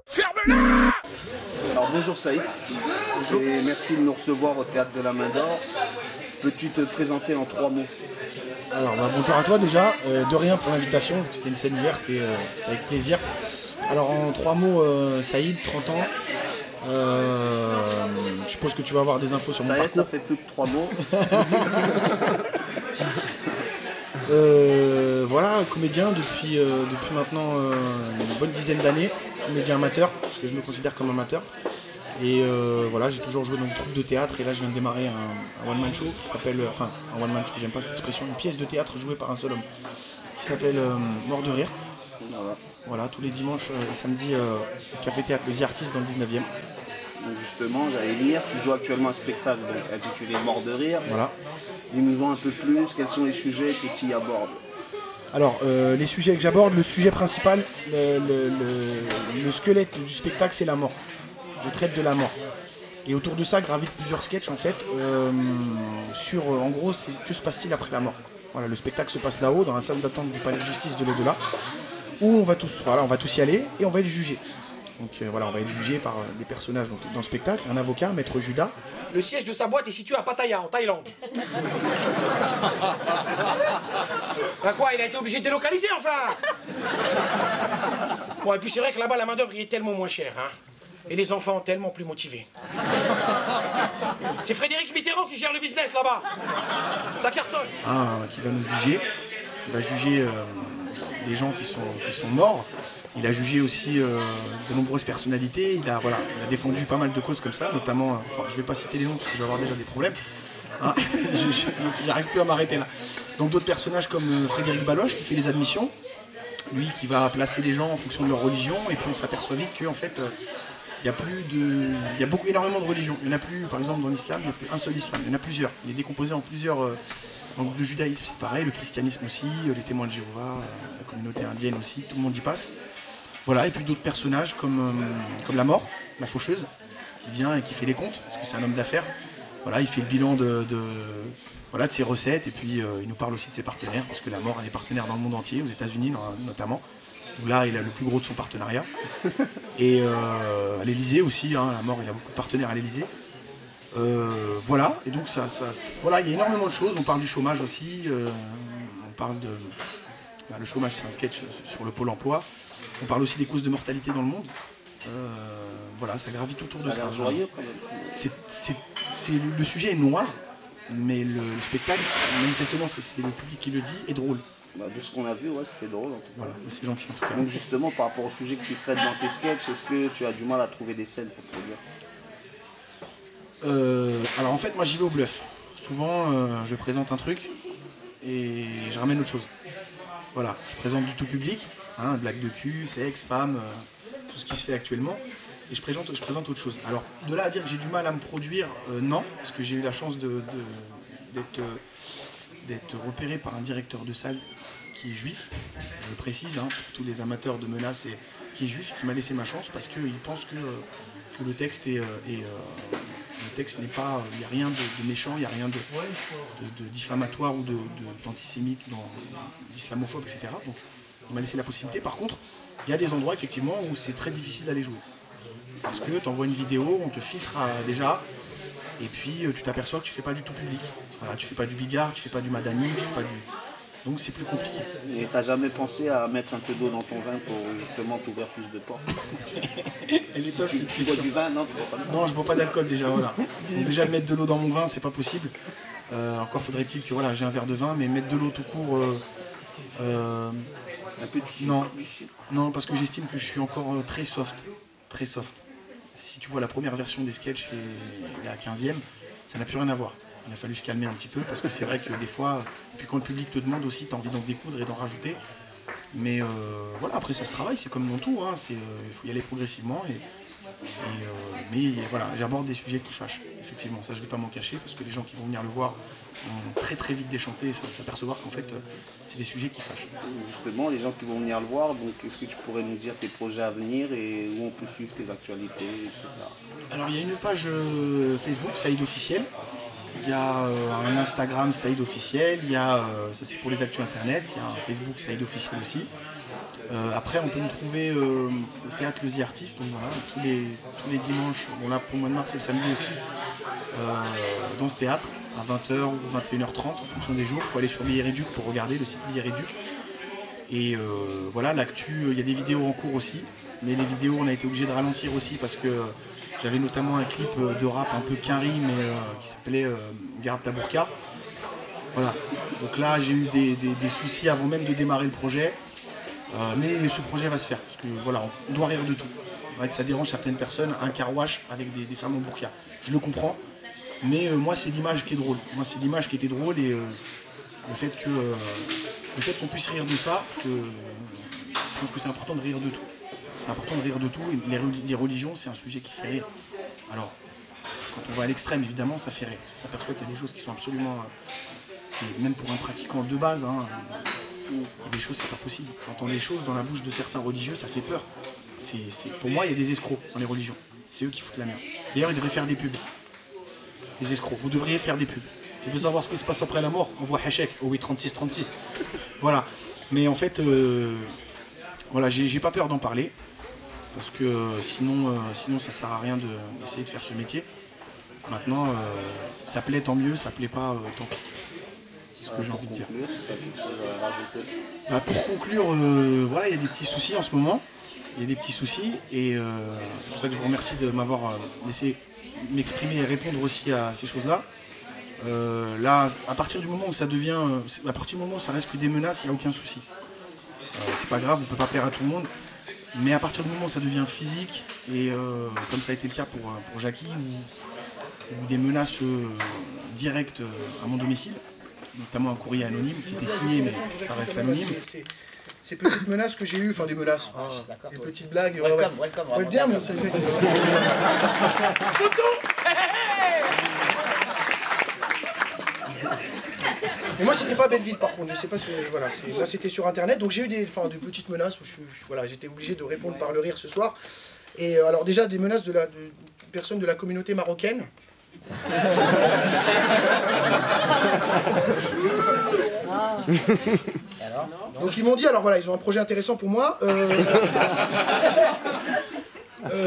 Ferme-la! Alors bonjour Saïd, et merci de nous recevoir au Théâtre de la Main d'Or. Peux-tu te présenter en 3 mots? Alors bonjour à toi déjà, de rien pour l'invitation, c'était une scène ouverte et c'était avec plaisir. Alors en 3 mots, Saïd, 30 ans, je suppose que tu vas avoir des infos sur mon parcours. Ça fait plus que 3 mots. Voilà, comédien depuis maintenant une bonne dizaine d'années, comédien amateur, parce que je me considère comme amateur. Et voilà, j'ai toujours joué dans une troupe de théâtre et là je viens de démarrer un one-man show qui s'appelle, enfin un one-man show, j'aime pas cette expression, une pièce de théâtre jouée par un seul homme qui s'appelle Mort de rire. Voilà, tous les dimanches et samedis au Café Théâtre Le The Artist dans le 19e. Donc justement, j'allais lire, tu joues actuellement un spectacle donc, intitulé Mort de rire. Voilà. Dis-nous-en un peu plus, quels sont les sujets que tu y abordes? Alors, les sujets que j'aborde, le sujet principal, le squelette du spectacle, c'est la mort. Je traite de la mort. Et autour de ça gravitent plusieurs sketchs en fait, sur, en gros, c'est que se passe-t-il après la mort. Voilà, le spectacle se passe là-haut, dans la salle d'attente du palais de justice de l'au-delà, où on va tous y aller et on va être jugé. Donc voilà, on va être jugé par des personnages dans le spectacle, un avocat, Maître Judas. Le siège de sa boîte est situé à Pattaya, en Thaïlande. Bah quoi, il a été obligé de délocaliser, enfin. Bon, et puis c'est vrai que là-bas, la main-d'œuvre est tellement moins chère, hein. Et les enfants tellement plus motivés. C'est Frédéric Mitterrand qui gère le business là-bas. Ça cartonne. Qui va nous juger. Il va juger des gens qui sont morts. Il a jugé aussi de nombreuses personnalités. Il a défendu pas mal de causes comme ça, notamment, je ne vais pas citer les noms parce que je vais avoir déjà des problèmes. Hein, j'arrive plus à m'arrêter là. Donc d'autres personnages comme Frédéric Baloche qui fait les admissions. Lui qui va placer les gens en fonction de leur religion. Et puis on s'aperçoit vite qu'en fait... il y a énormément de religions. Il n'y en a plus, par exemple, dans l'islam, il n'y a plus un seul islam. Il y en a plusieurs. Il est décomposé en plusieurs. Donc le judaïsme, c'est pareil, le christianisme aussi, les témoins de Jéhovah, la communauté indienne aussi, tout le monde y passe. Voilà, et puis d'autres personnages comme la mort, la faucheuse, qui vient et qui fait les comptes, parce que c'est un homme d'affaires. Voilà, il fait le bilan de ses recettes, et puis il nous parle aussi de ses partenaires, parce que la mort a des partenaires dans le monde entier, aux États-Unis notamment. Où là, il a le plus gros de son partenariat. Et à l'Elysée aussi, hein, la mort, il a beaucoup de partenaires à l'Elysée. Voilà, et donc voilà, il y a énormément de choses. On parle du chômage aussi. On parle de... le chômage, c'est un sketch sur le pôle emploi. On parle aussi des causes de mortalité dans le monde. Voilà, ça gravite autour de ça. Joyeux, quand même. Le sujet est noir, mais le spectacle, manifestement, c'est le public qui le dit, est drôle. Bah, de ce qu'on a vu, ouais, c'était drôle en tout cas. Voilà, c'est gentil en tout cas. Donc justement, par rapport au sujet que tu traites dans tes sketchs, est-ce que tu as du mal à trouver des scènes pour produire? Alors en fait, moi j'y vais au bluff. Souvent, je présente un truc et je ramène autre chose. Voilà, je présente du tout public, hein, blague de cul, sexe, femme, tout ce qui se fait actuellement. Et je présente autre chose. Alors, de là à dire que j'ai du mal à me produire, non, parce que j'ai eu la chance d'être repéré par un directeur de salle qui est juif, je le précise, hein, pour tous les amateurs de menaces, et qui est juif, qui m'a laissé ma chance parce qu'il pense que le texte n'est pas, il n'y a rien de méchant, il n'y a rien de diffamatoire ou d'antisémite, d'islamophobe, etc. Donc il m'a laissé la possibilité. Par contre, il y a des endroits effectivement où c'est très difficile d'aller jouer. Parce que tu envoies une vidéo, on te filtre déjà, et puis tu t'aperçois que tu fais pas du tout public. Voilà, tu fais pas du Bigard, tu fais pas du Madani, tu fais pas du... Donc c'est plus compliqué. Et t'as jamais pensé à mettre un peu d'eau dans ton vin pour justement t'ouvrir plus de portes? Tu bois du vin? Non, tu bois pas de vin. Non, je bois pas d'alcool déjà, voilà. Donc, déjà mettre de l'eau dans mon vin, c'est pas possible. Encore faudrait-il que voilà, j'ai un verre de vin, mais mettre de l'eau tout court... un peu de sucre, non. du sucre. Non, parce que j'estime que je suis encore très soft. Très soft. Si tu vois la première version des sketchs et la 15e, ça n'a plus rien à voir. Il a fallu se calmer un petit peu parce que c'est vrai que des fois, puis quand le public te demande aussi, tu as envie d'en découdre et d'en rajouter. Mais voilà, après ça se travaille, c'est comme dans tout, hein, il faut y aller progressivement. Mais voilà, j'aborde des sujets qui fâchent, effectivement, ça je ne vais pas m'en cacher parce que les gens qui vont venir le voir vont très très vite déchanter et s'apercevoir qu'en fait c'est des sujets qui fâchent. Justement, les gens qui vont venir le voir, donc est-ce que tu pourrais nous dire tes projets à venir et où on peut suivre tes actualités, etc. Alors il y a une page Facebook, Saïd Officiel. Il y a un Instagram Saïd Officiel, il y a, ça c'est pour les actus internet, il y a un Facebook Saïd Officiel aussi. Après, on peut me trouver au théâtre Le The Artist, donc voilà, tous les dimanches, bon là pour le mois de mars et samedi aussi, dans ce théâtre, à 20h ou 21h30 en fonction des jours. Il faut aller sur Billet Réduc pour regarder le site Billet Réduc. Et voilà, l'actu, il y a des vidéos en cours aussi, mais les vidéos on a été obligé de ralentir aussi parce que j'avais notamment un clip de rap un peu quinri, mais qui s'appelait Garde ta burqa. Voilà, donc là j'ai eu des soucis avant même de démarrer le projet. Mais ce projet va se faire, parce que voilà, on doit rire de tout. C'est vrai que ça dérange certaines personnes, un car wash avec des femmes en burqa. Je le comprends, mais moi c'est l'image qui est drôle. Moi c'est l'image qui était drôle et le fait qu'on puisse rire de ça, parce que je pense que c'est important de rire de tout. C'est important de rire de tout, et les religions c'est un sujet qui fait rire. Alors, quand on va à l'extrême évidemment ça fait rire. On s'aperçoit qu'il y a des choses qui sont absolument... même pour un pratiquant de base, hein, il y a des choses, c'est pas possible. Quand on entend les choses dans la bouche de certains religieux, ça fait peur. Pour moi, il y a des escrocs dans les religions. C'est eux qui foutent la merde. D'ailleurs, ils devraient faire des pubs. Les escrocs, vous devriez faire des pubs. Tu veux savoir ce qui se passe après la mort? On voit Hachek, oh oui, 36-36. Voilà. Mais en fait, voilà, j'ai pas peur d'en parler. Parce que sinon ça sert à rien d'essayer de faire ce métier. Maintenant, ça plaît, tant mieux. Ça plaît pas, tant pis. C'est ce que j'ai envie de dire. Pour conclure, voilà, il y a des petits soucis en ce moment. Il y a des petits soucis et c'est pour ça que je vous remercie de m'avoir laissé m'exprimer et répondre aussi à ces choses-là. Là, à partir du moment où ça devient, à partir du moment où ça reste que des menaces, il n'y a aucun souci. C'est pas grave, on ne peut pas plaire à tout le monde. Mais à partir du moment où ça devient physique, et comme ça a été le cas pour Jackie, ou des menaces directes à mon domicile, notamment un courrier anonyme qui était signé, mais ça reste anonyme. Ces petites menaces que j'ai eues, enfin des menaces, des peties blagues. Welcome. Bien, mais c'est photo. Mais moi c'était pas Belleville par contre, je sais pas si voilà, moi c'était sur internet, donc j'ai eu des petites menaces où voilà, j'étais obligé de répondre par le rire ce soir. Et alors déjà des menaces de personnes de la communauté marocaine. Donc ils m'ont dit, alors voilà, ils ont un projet intéressant pour moi.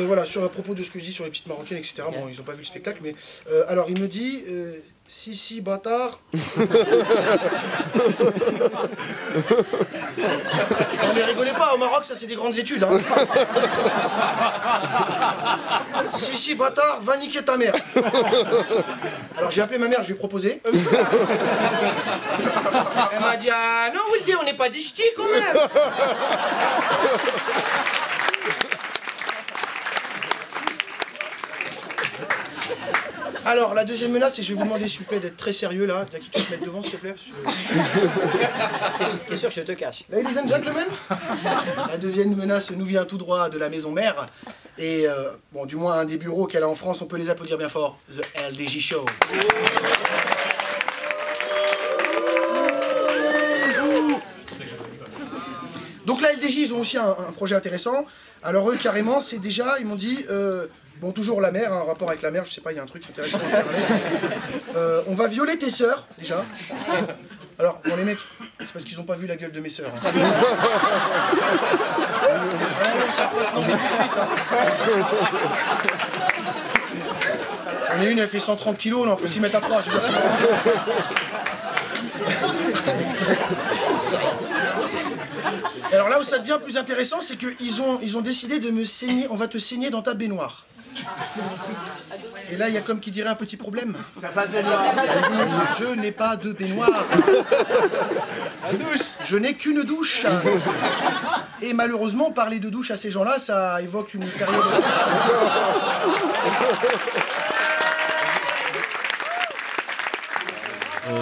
Voilà, à propos de ce que je dis sur les petites marocaines, etc. Bon, ils n'ont pas vu le spectacle, mais alors il me dit, si bâtard. Non mais rigolez pas, au Maroc ça c'est des grandes études. Hein. Si bâtard, va niquer ta mère. Alors j'ai appelé ma mère, je lui ai proposé. Elle m'a dit, ah non Wildy, on n'est pas des ch'tis quand même. Alors, la deuxième menace, et je vais vous demander s'il vous plaît d'être très sérieux là. Jackie, tu peux te mettre devant s'il te plaît? T'es sûr que je te cache? Ladies and gentlemen, la deuxième menace nous vient tout droit de la maison mère. Et bon, du moins un des bureaux qu'elle a en France, on peut les applaudir bien fort. The LDJ Show. Donc la LDJ, ils ont aussi un projet intéressant. Alors eux, carrément, c'est déjà, ils m'ont dit... bon, toujours la mère, un rapport avec la mère, je sais pas, il y a un truc intéressant à faire avec. On va violer tes sœurs, déjà. Alors, bon, les mecs, c'est parce qu'ils ont pas vu la gueule de mes sœurs. Hein. Ça passe tout de suite. Hein. J'en ai une, elle fait 130 kilos, non, faut s'y mettre à 3, je veux dire, alors là où ça devient plus intéressant, c'est qu'ils ont décidé de me saigner, on va te saigner dans ta baignoire. Et là, il y a comme qui dirait un petit problème. T'as pas de baignoire. Je n'ai pas de baignoire. Je n'ai qu'une douche. Et malheureusement, parler de douche à ces gens-là, ça évoque une période assez...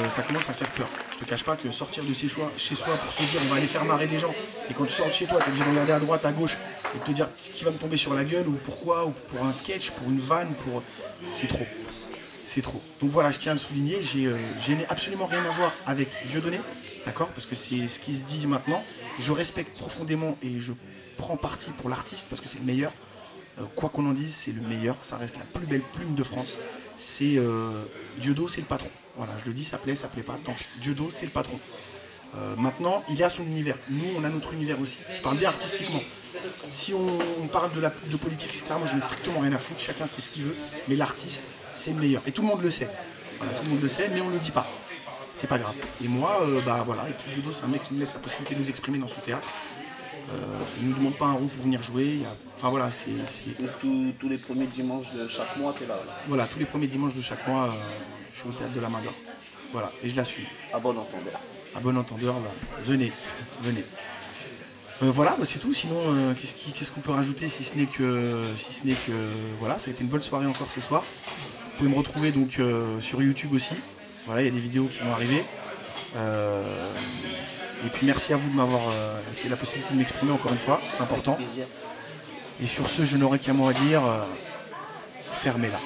Ça commence à faire peur. Je te cache pas que sortir de chez soi pour se dire on va aller faire marrer les gens, et quand tu sors de chez toi, tu es obligé de regarder à droite, à gauche, et de te dire qui va me tomber sur la gueule, ou pourquoi, ou pour un sketch, pour une vanne, pour... C'est trop. C'est trop. Donc voilà, je tiens à le souligner, je n'ai absolument rien à voir avec Dieudonné, d'accord? Parce que c'est ce qui se dit maintenant. Je respecte profondément et je prends parti pour l'artiste parce que c'est le meilleur. Quoi qu'on en dise, c'est le meilleur. Ça reste la plus belle plume de France. C'est Dieudo, c'est le patron. Voilà, je le dis, ça plaît pas, tant pis. Dieudo, c'est le patron. Maintenant, il est à son univers. Nous, on a notre univers aussi. Je parle bien artistiquement. Si on parle de politique, etc., moi, je n'ai strictement rien à foutre. Chacun fait ce qu'il veut. Mais l'artiste, c'est le meilleur. Et tout le monde le sait. Voilà, tout le monde le sait, mais on ne le dit pas. C'est pas grave. Et moi, voilà. Et puis Ludo, c'est un mec qui me laisse la possibilité de nous exprimer dans son théâtre. Il ne nous demande pas un rond pour venir jouer. Enfin voilà, c'est... Tous les premiers dimanches de chaque mois, tu es là. Voilà, tous les premiers dimanches de chaque mois, je suis au théâtre de la Main d'Or. Voilà, et je la suis. À bon entendeur. À bon entendeur, venez. Voilà, c'est tout. Sinon, qu'est-ce qu'on peut rajouter si ce n'est que voilà, ça a été une bonne soirée encore ce soir. Vous pouvez me retrouver donc sur YouTube aussi. Voilà, il y a des vidéos qui vont arriver. Et puis merci à vous de m'avoir laissé la possibilité de m'exprimer encore une fois, c'est important. Et sur ce, je n'aurai qu'un mot à dire, fermez-la.